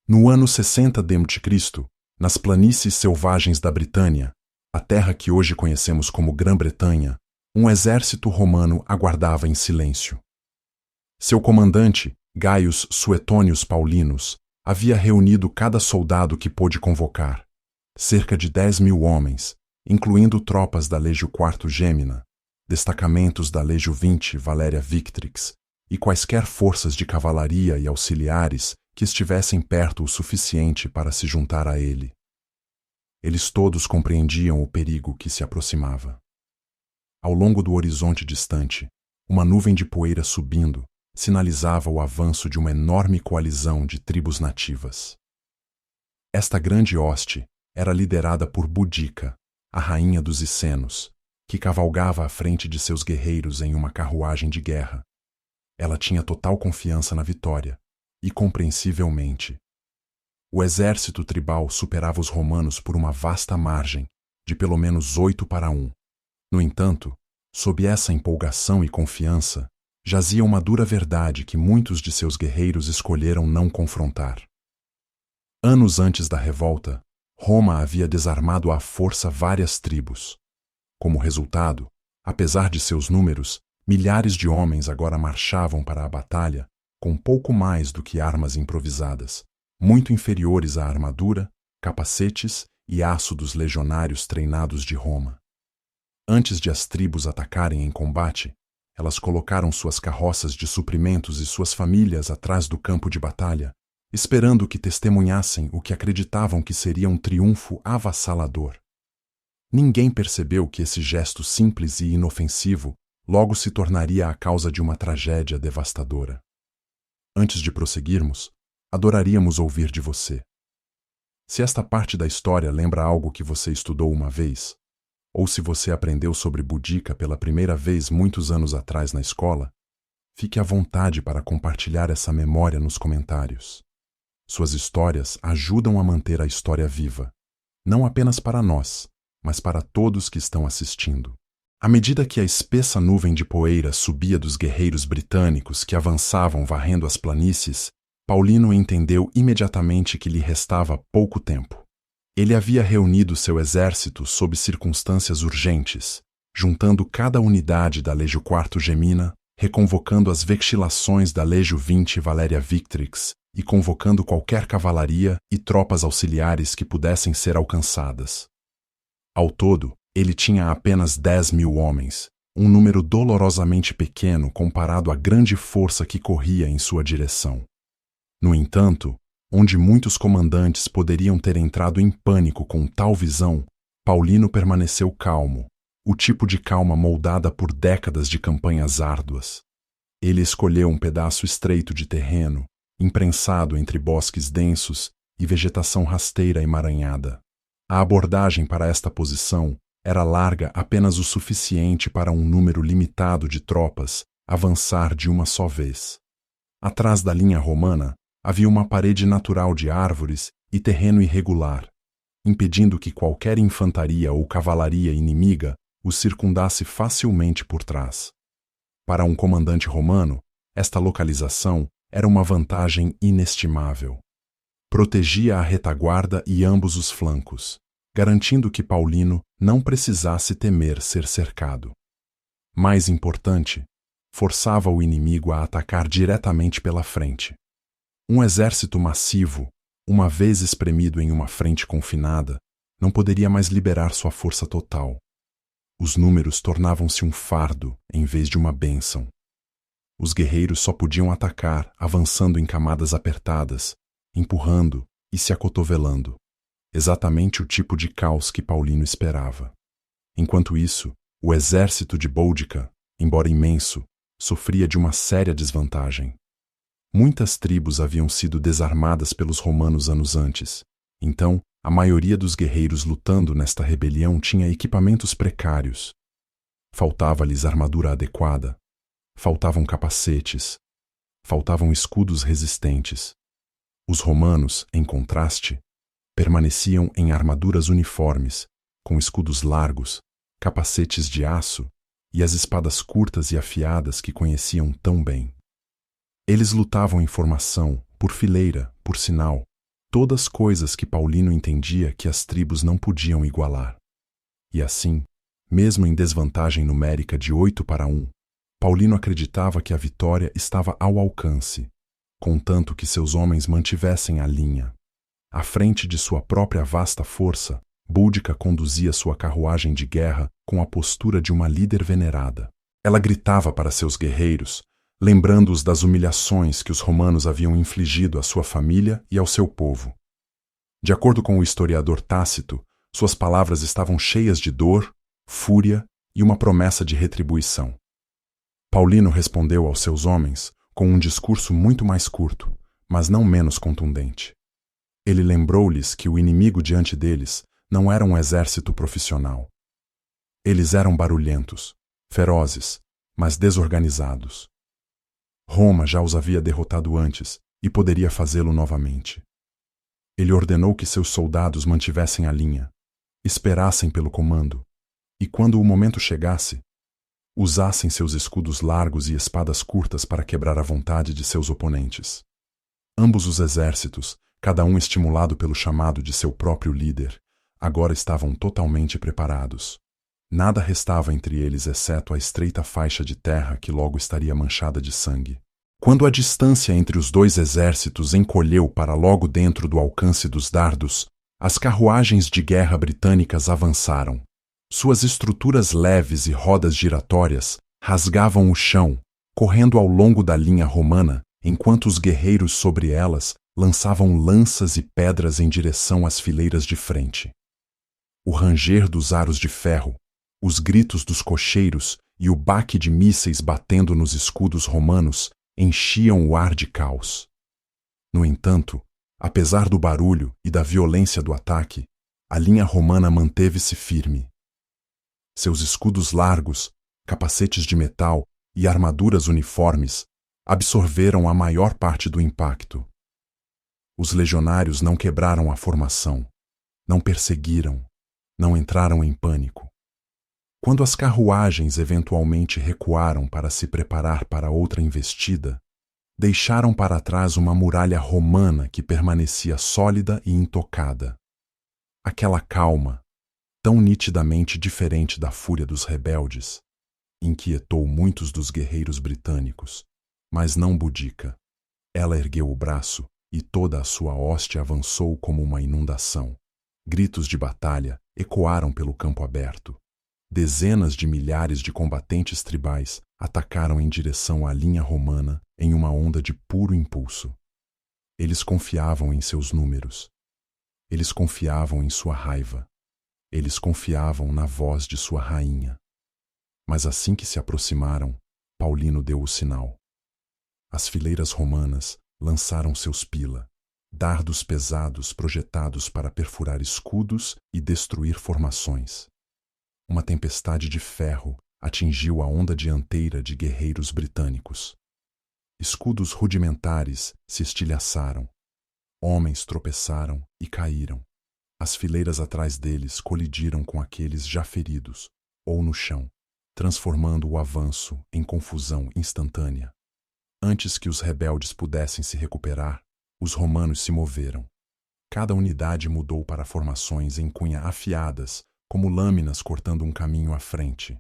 No ano 60 d.C., nas planícies selvagens da Britânia, a terra que hoje conhecemos como Grã-Bretanha, um exército romano aguardava em silêncio. Seu comandante, Gaius Suetônius Paulinus, havia reunido cada soldado que pôde convocar, cerca de 10.000 homens, incluindo tropas da Legio IV Gemina, destacamentos da Legio XX Valéria Victrix e quaisquer forças de cavalaria e auxiliares que estivessem perto o suficiente para se juntar a ele. Eles todos compreendiam o perigo que se aproximava. Ao longo do horizonte distante, uma nuvem de poeira subindo sinalizava o avanço de uma enorme coalizão de tribos nativas. Esta grande hoste era liderada por Boudica, a rainha dos Essenos, que cavalgava à frente de seus guerreiros em uma carruagem de guerra. Ela tinha total confiança na vitória, e compreensivelmente. O exército tribal superava os romanos por uma vasta margem, de pelo menos 8-1. No entanto, sob essa empolgação e confiança, jazia uma dura verdade que muitos de seus guerreiros escolheram não confrontar. Anos antes da revolta, Roma havia desarmado à força várias tribos. Como resultado, apesar de seus números, milhares de homens agora marchavam para a batalha com pouco mais do que armas improvisadas, muito inferiores à armadura, capacetes e aço dos legionários treinados de Roma. Antes de as tribos atacarem em combate, elas colocaram suas carroças de suprimentos e suas famílias atrás do campo de batalha, esperando que testemunhassem o que acreditavam que seria um triunfo avassalador. Ninguém percebeu que esse gesto simples e inofensivo logo se tornaria a causa de uma tragédia devastadora. Antes de prosseguirmos, adoraríamos ouvir de você. Se esta parte da história lembra algo que você estudou uma vez, ou se você aprendeu sobre Boudica pela primeira vez muitos anos atrás na escola, fique à vontade para compartilhar essa memória nos comentários. Suas histórias ajudam a manter a história viva, não apenas para nós, mas para todos que estão assistindo. À medida que a espessa nuvem de poeira subia dos guerreiros britânicos que avançavam varrendo as planícies, Paulino entendeu imediatamente que lhe restava pouco tempo. Ele havia reunido seu exército sob circunstâncias urgentes, juntando cada unidade da Legio IV Gemina, reconvocando as vexilações da Legio XX Valéria Victrix e convocando qualquer cavalaria e tropas auxiliares que pudessem ser alcançadas. Ao todo, ele tinha apenas 10.000 homens, um número dolorosamente pequeno comparado à grande força que corria em sua direção. No entanto, onde muitos comandantes poderiam ter entrado em pânico com tal visão, Paulino permaneceu calmo, o tipo de calma moldada por décadas de campanhas árduas. Ele escolheu um pedaço estreito de terreno, imprensado entre bosques densos e vegetação rasteira emaranhada. A abordagem para esta posição era larga apenas o suficiente para um número limitado de tropas avançar de uma só vez. Atrás da linha romana havia uma parede natural de árvores e terreno irregular, impedindo que qualquer infantaria ou cavalaria inimiga os circundasse facilmente por trás. Para um comandante romano, esta localização era uma vantagem inestimável. Protegia a retaguarda e ambos os flancos, garantindo que Paulino não precisasse temer ser cercado. Mais importante, forçava o inimigo a atacar diretamente pela frente. Um exército massivo, uma vez espremido em uma frente confinada, não poderia mais liberar sua força total. Os números tornavam-se um fardo em vez de uma bênção. Os guerreiros só podiam atacar avançando em camadas apertadas, empurrando e se acotovelando. Exatamente o tipo de caos que Paulino esperava. Enquanto isso, o exército de Boudica, embora imenso, sofria de uma séria desvantagem. Muitas tribos haviam sido desarmadas pelos romanos anos antes, então a maioria dos guerreiros lutando nesta rebelião tinha equipamentos precários. Faltava-lhes armadura adequada, faltavam capacetes, faltavam escudos resistentes. Os romanos, em contraste, permaneciam em armaduras uniformes, com escudos largos, capacetes de aço e as espadas curtas e afiadas que conheciam tão bem. Eles lutavam em formação, por fileira, por sinal, todas coisas que Paulino entendia que as tribos não podiam igualar. E assim, mesmo em desvantagem numérica de 8-1, Paulino acreditava que a vitória estava ao alcance, contanto que seus homens mantivessem a linha. À frente de sua própria vasta força, Búdica conduzia sua carruagem de guerra com a postura de uma líder venerada. Ela gritava para seus guerreiros, lembrando-os das humilhações que os romanos haviam infligido à sua família e ao seu povo. De acordo com o historiador Tácito, suas palavras estavam cheias de dor, fúria e uma promessa de retribuição. Paulino respondeu aos seus homens com um discurso muito mais curto, mas não menos contundente. Ele lembrou-lhes que o inimigo diante deles não era um exército profissional. Eles eram barulhentos, ferozes, mas desorganizados. Roma já os havia derrotado antes e poderia fazê-lo novamente. Ele ordenou que seus soldados mantivessem a linha, esperassem pelo comando, e quando o momento chegasse, usassem seus escudos largos e espadas curtas para quebrar a vontade de seus oponentes. Ambos os exércitos, cada um estimulado pelo chamado de seu próprio líder, agora estavam totalmente preparados. Nada restava entre eles exceto a estreita faixa de terra que logo estaria manchada de sangue. Quando a distância entre os dois exércitos encolheu para logo dentro do alcance dos dardos, as carruagens de guerra britânicas avançaram. Suas estruturas leves e rodas giratórias rasgavam o chão, correndo ao longo da linha romana, enquanto os guerreiros sobre elas lançavam lanças e pedras em direção às fileiras de frente. O ranger dos aros de ferro, os gritos dos cocheiros e o baque de mísseis batendo nos escudos romanos enchiam o ar de caos. No entanto, apesar do barulho e da violência do ataque, a linha romana manteve-se firme. Seus escudos largos, capacetes de metal e armaduras uniformes absorveram a maior parte do impacto. Os legionários não quebraram a formação, não perseguiram, não entraram em pânico. Quando as carruagens eventualmente recuaram para se preparar para outra investida, deixaram para trás uma muralha romana que permanecia sólida e intocada. Aquela calma, tão nitidamente diferente da fúria dos rebeldes, inquietou muitos dos guerreiros britânicos, mas não Boudica. Ela ergueu o braço e toda a sua hoste avançou como uma inundação. Gritos de batalha ecoaram pelo campo aberto. Dezenas de milhares de combatentes tribais atacaram em direção à linha romana em uma onda de puro impulso. Eles confiavam em seus números. Eles confiavam em sua raiva. Eles confiavam na voz de sua rainha. Mas assim que se aproximaram, Paulino deu o sinal. As fileiras romanas lançaram seus pila, dardos pesados projetados para perfurar escudos e destruir formações. Uma tempestade de ferro atingiu a onda dianteira de guerreiros britânicos. Escudos rudimentares se estilhaçaram. Homens tropeçaram e caíram. As fileiras atrás deles colidiram com aqueles já feridos, ou no chão, transformando o avanço em confusão instantânea. Antes que os rebeldes pudessem se recuperar, os romanos se moveram. Cada unidade mudou para formações em cunha afiadas, como lâminas cortando um caminho à frente.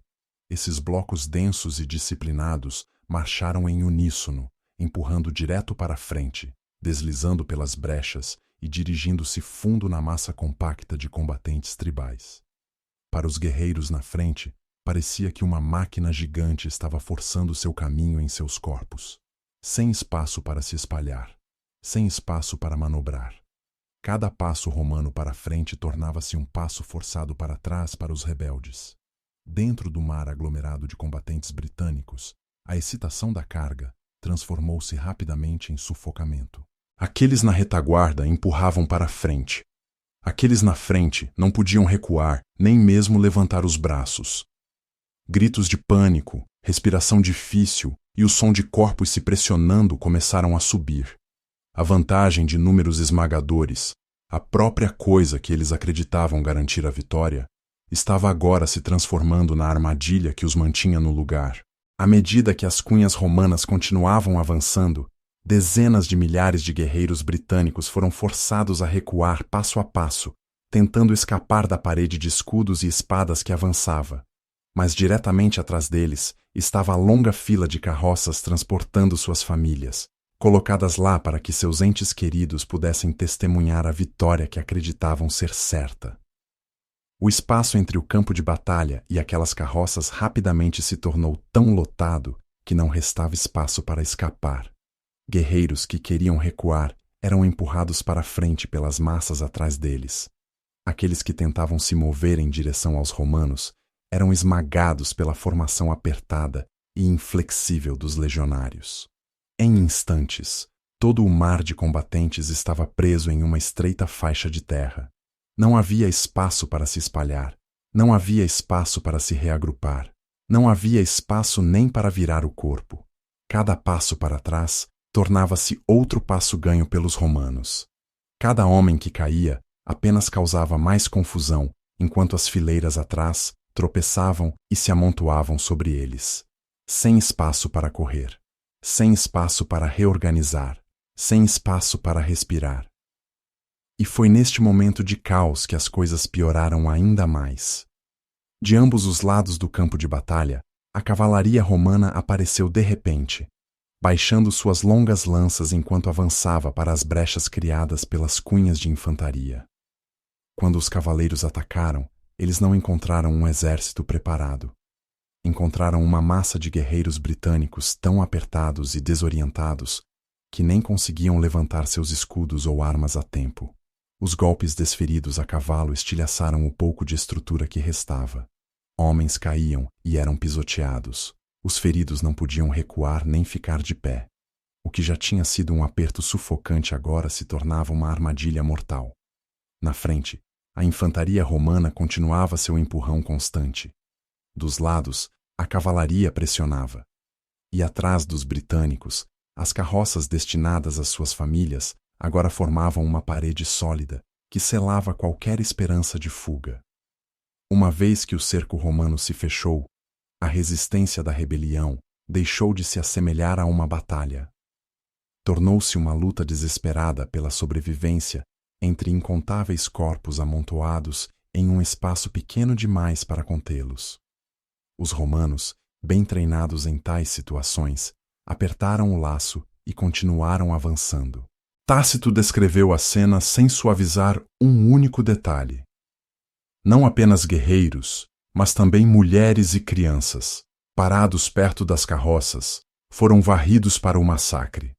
Esses blocos densos e disciplinados marcharam em uníssono, empurrando direto para a frente, deslizando pelas brechas e dirigindo-se fundo na massa compacta de combatentes tribais. Para os guerreiros na frente, parecia que uma máquina gigante estava forçando seu caminho em seus corpos, sem espaço para se espalhar, sem espaço para manobrar. Cada passo romano para frente tornava-se um passo forçado para trás para os rebeldes. Dentro do mar aglomerado de combatentes britânicos, a excitação da carga transformou-se rapidamente em sufocamento. Aqueles na retaguarda empurravam para frente. Aqueles na frente não podiam recuar, nem mesmo levantar os braços. Gritos de pânico, respiração difícil e o som de corpos se pressionando começaram a subir. A vantagem de números esmagadores, a própria coisa que eles acreditavam garantir a vitória, estava agora se transformando na armadilha que os mantinha no lugar. À medida que as cunhas romanas continuavam avançando, Dezenas de milhares de guerreiros britânicos foram forçados a recuar passo a passo, tentando escapar da parede de escudos e espadas que avançava. Mas diretamente atrás deles estava a longa fila de carroças transportando suas famílias, colocadas lá para que seus entes queridos pudessem testemunhar a vitória que acreditavam ser certa. O espaço entre o campo de batalha e aquelas carroças rapidamente se tornou tão lotado que não restava espaço para escapar. Guerreiros que queriam recuar eram empurrados para frente pelas massas atrás deles. Aqueles que tentavam se mover em direção aos romanos eram esmagados pela formação apertada e inflexível dos legionários. Em instantes, todo o mar de combatentes estava preso em uma estreita faixa de terra. Não havia espaço para se espalhar, não havia espaço para se reagrupar, não havia espaço nem para virar o corpo. Cada passo para trás tornava-se outro passo ganho pelos romanos. Cada homem que caía apenas causava mais confusão, enquanto as fileiras atrás tropeçavam e se amontoavam sobre eles. Sem espaço para correr, sem espaço para reorganizar, sem espaço para respirar. E foi neste momento de caos que as coisas pioraram ainda mais. De ambos os lados do campo de batalha, a cavalaria romana apareceu de repente, baixando suas longas lanças enquanto avançava para as brechas criadas pelas cunhas de infantaria. Quando os cavaleiros atacaram, eles não encontraram um exército preparado. Encontraram uma massa de guerreiros britânicos tão apertados e desorientados que nem conseguiam levantar seus escudos ou armas a tempo. Os golpes desferidos a cavalo estilhaçaram o pouco de estrutura que restava. Homens caíam e eram pisoteados. Os feridos não podiam recuar nem ficar de pé. O que já tinha sido um aperto sufocante agora se tornava uma armadilha mortal. Na frente, a infantaria romana continuava seu empurrão constante. Dos lados, a cavalaria pressionava. E atrás dos britânicos, as carroças destinadas às suas famílias agora formavam uma parede sólida que selava qualquer esperança de fuga. Uma vez que o cerco romano se fechou, a resistência da rebelião deixou de se assemelhar a uma batalha. Tornou-se uma luta desesperada pela sobrevivência entre incontáveis corpos amontoados em um espaço pequeno demais para contê-los. Os romanos, bem treinados em tais situações, apertaram o laço e continuaram avançando. Tácito descreveu a cena sem suavizar um único detalhe. Não apenas guerreiros, mas também mulheres e crianças, parados perto das carroças, foram varridos para o massacre.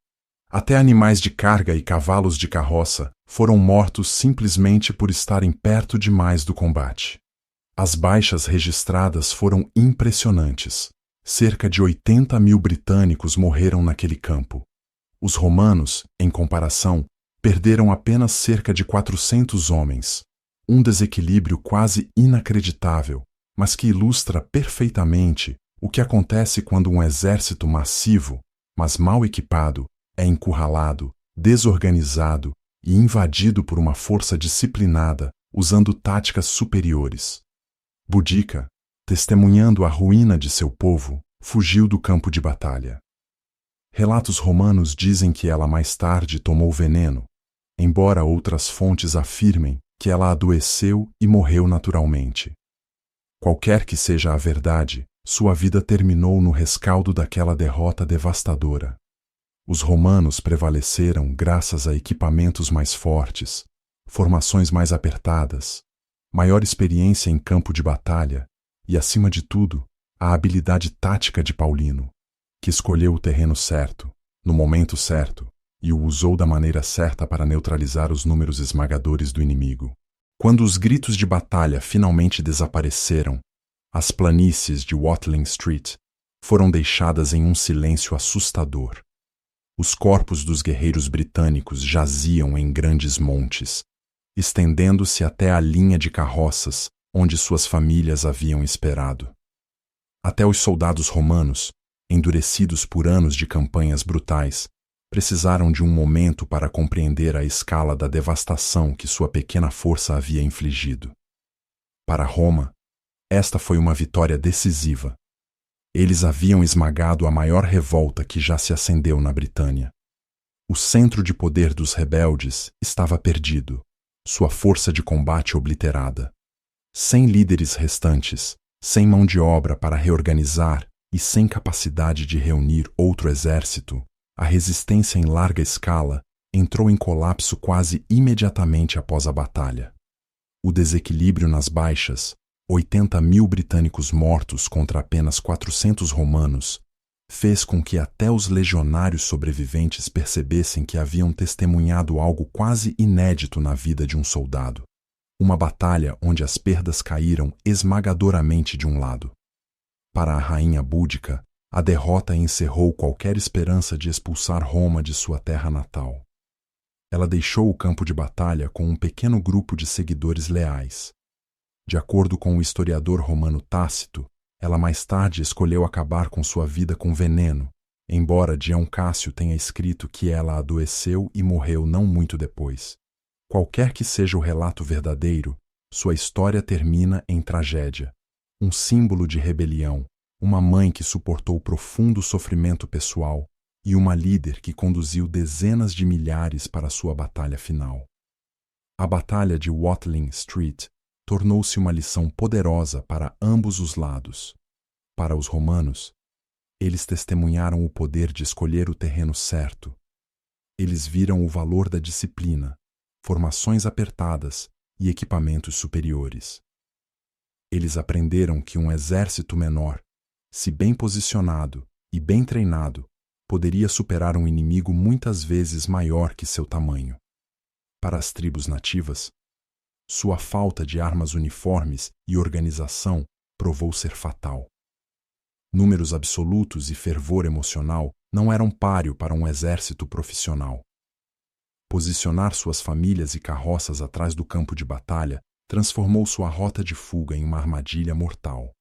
Até animais de carga e cavalos de carroça foram mortos simplesmente por estarem perto demais do combate. As baixas registradas foram impressionantes. Cerca de 80.000 britânicos morreram naquele campo. Os romanos, em comparação, perderam apenas cerca de 400 homens, um desequilíbrio quase inacreditável, mas que ilustra perfeitamente o que acontece quando um exército massivo, mas mal equipado, é encurralado, desorganizado e invadido por uma força disciplinada usando táticas superiores. Boudica, testemunhando a ruína de seu povo, fugiu do campo de batalha. Relatos romanos dizem que ela mais tarde tomou veneno, embora outras fontes afirmem que ela adoeceu e morreu naturalmente. Qualquer que seja a verdade, sua vida terminou no rescaldo daquela derrota devastadora. Os romanos prevaleceram graças a equipamentos mais fortes, formações mais apertadas, maior experiência em campo de batalha e, acima de tudo, a habilidade tática de Paulino, que escolheu o terreno certo, no momento certo, e o usou da maneira certa para neutralizar os números esmagadores do inimigo. Quando os gritos de batalha finalmente desapareceram, as planícies de Watling Street foram deixadas em um silêncio assustador. Os corpos dos guerreiros britânicos jaziam em grandes montes, estendendo-se até a linha de carroças onde suas famílias haviam esperado. Até os soldados romanos, endurecidos por anos de campanhas brutais, precisaram de um momento para compreender a escala da devastação que sua pequena força havia infligido. Para Roma, esta foi uma vitória decisiva. Eles haviam esmagado a maior revolta que já se acendeu na Britânia. O centro de poder dos rebeldes estava perdido, sua força de combate obliterada. Sem líderes restantes, sem mão de obra para reorganizar e sem capacidade de reunir outro exército, a resistência em larga escala entrou em colapso quase imediatamente após a batalha. O desequilíbrio nas baixas, 80.000 britânicos mortos contra apenas 400 romanos, fez com que até os legionários sobreviventes percebessem que haviam testemunhado algo quase inédito na vida de um soldado. Uma batalha onde as perdas caíram esmagadoramente de um lado. Para a rainha Búdica, a derrota encerrou qualquer esperança de expulsar Roma de sua terra natal. Ela deixou o campo de batalha com um pequeno grupo de seguidores leais. De acordo com o historiador romano Tácito, ela mais tarde escolheu acabar com sua vida com veneno, embora Dião Cássio tenha escrito que ela adoeceu e morreu não muito depois. Qualquer que seja o relato verdadeiro, sua história termina em tragédia. Um símbolo de rebelião, uma mãe que suportou profundo sofrimento pessoal e uma líder que conduziu dezenas de milhares para sua batalha final. A Batalha de Watling Street tornou-se uma lição poderosa para ambos os lados. Para os romanos, eles testemunharam o poder de escolher o terreno certo. Eles viram o valor da disciplina, formações apertadas e equipamentos superiores. Eles aprenderam que um exército menor, se bem posicionado e bem treinado, poderia superar um inimigo muitas vezes maior que seu tamanho. Para as tribos nativas, sua falta de armas uniformes e organização provou ser fatal. Números absolutos e fervor emocional não eram páreo para um exército profissional. Posicionar suas famílias e carroças atrás do campo de batalha transformou sua rota de fuga em uma armadilha mortal.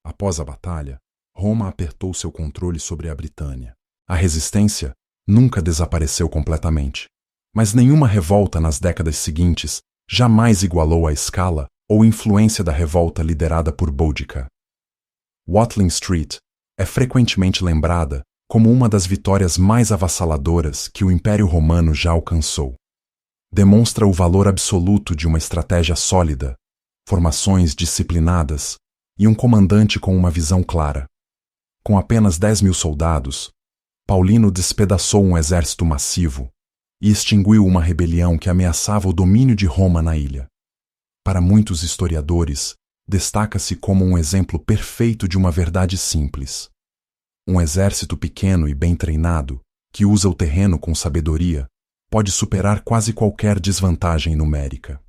Após a batalha, Roma apertou seu controle sobre a Britânia. A resistência nunca desapareceu completamente, mas nenhuma revolta nas décadas seguintes jamais igualou a escala ou influência da revolta liderada por Boudica. Watling Street é frequentemente lembrada como uma das vitórias mais avassaladoras que o Império Romano já alcançou. Demonstra o valor absoluto de uma estratégia sólida, formações disciplinadas e um comandante com uma visão clara. Com apenas 10.000 soldados, Paulino despedaçou um exército massivo e extinguiu uma rebelião que ameaçava o domínio de Roma na ilha. Para muitos historiadores, destaca-se como um exemplo perfeito de uma verdade simples. Um exército pequeno e bem treinado, que usa o terreno com sabedoria, pode superar quase qualquer desvantagem numérica.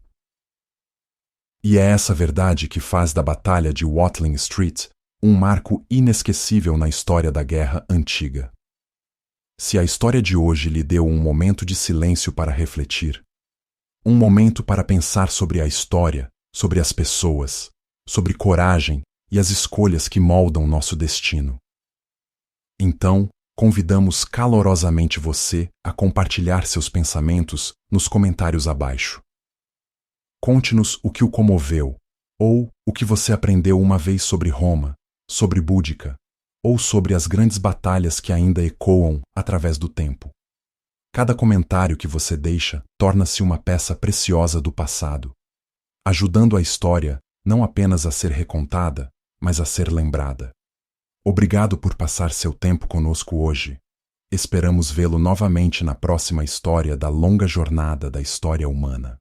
E é essa verdade que faz da Batalha de Watling Street um marco inesquecível na história da Guerra Antiga. Se a história de hoje lhe deu um momento de silêncio para refletir, um momento para pensar sobre a história, sobre as pessoas, sobre coragem e as escolhas que moldam nosso destino, então, convidamos calorosamente você a compartilhar seus pensamentos nos comentários abaixo. Conte-nos o que o comoveu, ou o que você aprendeu uma vez sobre Roma, sobre Búdica, ou sobre as grandes batalhas que ainda ecoam através do tempo. Cada comentário que você deixa torna-se uma peça preciosa do passado, ajudando a história não apenas a ser recontada, mas a ser lembrada. Obrigado por passar seu tempo conosco hoje. Esperamos vê-lo novamente na próxima história da longa jornada da história humana.